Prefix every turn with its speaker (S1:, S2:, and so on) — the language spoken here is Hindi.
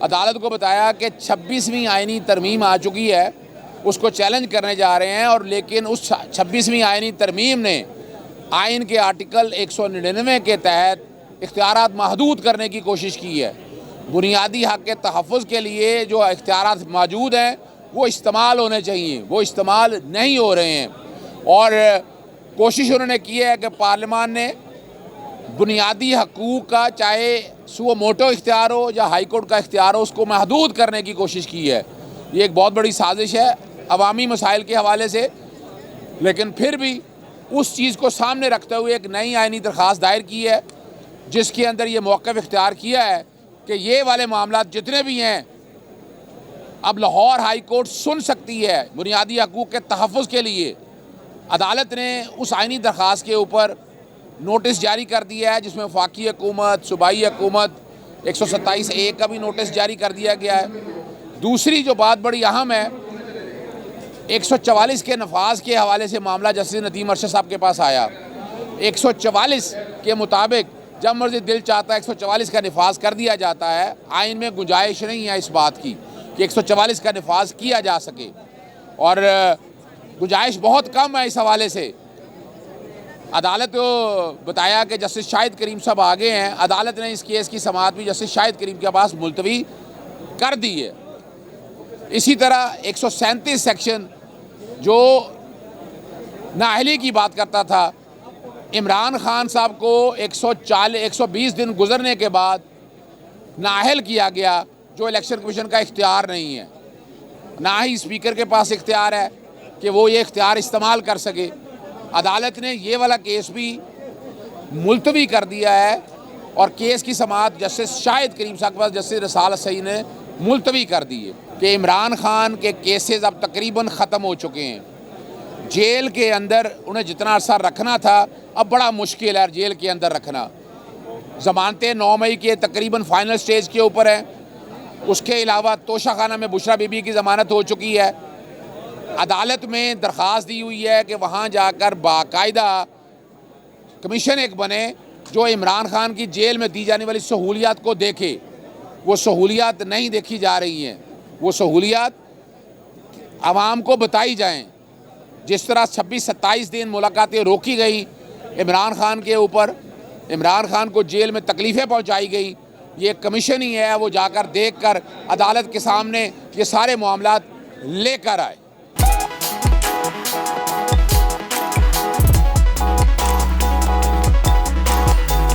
S1: अदालत को बताया कि 26वीं आइनी तरमीम आ चुकी है, उसको चैलेंज करने जा रहे हैं। और लेकिन उस 26वीं आइनी तरमीम ने आइन के आर्टिकल 199 के तहत इख्तियारात महदूद करने की कोशिश की है। बुनियादी हक़ के तहफ़्फ़ुज़ के लिए जो इख्तियारात मौजूद हैं वो इस्तेमाल होने चाहिए, वो इस्तेमाल नहीं हो रहे हैं। और कोशिश उन्होंने की है कि पार्लियामान ने बुनियादी हकूक़ का, चाहे सुओ मोटो इख्तियार हो या हाई कोर्ट का इख्तियार हो, उसको महदूद करने की कोशिश की है। ये एक बहुत बड़ी साजिश है अवामी मसाइल के हवाले से। लेकिन फिर भी उस चीज़ को सामने रखते हुए एक नई आइनी दरख्वास्त दायर की है, जिसके अंदर ये मौक़िफ़ इख्तियार किया है कि ये वाले मामलात जितने भी हैं अब लाहौर हाई कोर्ट सुन सकती है। बुनियादी हकूक़ के तहफ़्फ़ुज़ के लिए अदालत ने उस आइनी दरख्वास्त के ऊपर नोटिस जारी कर दिया है, जिसमें वफाकी हुकूमत, सूबाई हुकूमत 127A का भी नोटिस जारी कर दिया गया है। दूसरी जो बात बड़ी अहम है, 144 के नफाज के हवाले से मामला जस्टिस नदीम अरशद साहब के पास आया। 144 के मुताबिक जब मर्जी दिल चाहता है 144 का नफाज कर दिया जाता है। आइन में गुंजाइश नहीं है इस बात की कि 144 का नफाज किया जा सके, और गुंजाइश बहुत कम है इस हवाले से। अदालत को बताया कि जस्टिस शाहिद करीम साहब आगे हैं। अदालत ने इस केस की समाअत भी जस्टिस शाहिद करीम के पास मुलतवी कर दी है। इसी तरह 137 सेक्शन जो नाअहली की बात करता था, इमरान खान साहब को 120 दिन गुजरने के बाद नाअहल किया गया, जो इलेक्शन कमीशन का इख्तियार नहीं है। ना ही स्पीकर के पास इख्तियार है कि वो ये इख्तियार इस्तेमाल कर सके। अदालत ने ये वाला केस भी मुलतवी कर दिया है और केस की समाअत जस्टिस शाहिद करीम साहब के पास जस्टिस रसाल सही ने मुलतवी कर दी है कि इमरान खान के केसेस अब तकरीबन ख़त्म हो चुके हैं। जेल के अंदर उन्हें जितना अर्सा रखना था अब बड़ा मुश्किल है जेल के अंदर रखना। ज़मानतें 9 मई के तकरीबन फ़ाइनल स्टेज के ऊपर है। उसके अलावा तोशा खाना में बुशरा बीबी की ज़मानत हो चुकी है। अदालत में दरख्वास्त दी हुई है कि वहाँ जाकर बाकायदा कमीशन एक बने जो इमरान खान की जेल में दी जाने वाली सहूलियात को देखे। वो सहूलियात नहीं देखी जा रही हैं, वो सहूलियात आवाम को बताई जाएं। जिस तरह 26-27 दिन मुलाकातें रोकी गई इमरान खान के ऊपर, इमरान खान को जेल में तकलीफ़ें पहुँचाई गई, ये कमीशन ही है वो जाकर देख कर अदालत के सामने ये सारे मामलात लेकर आए।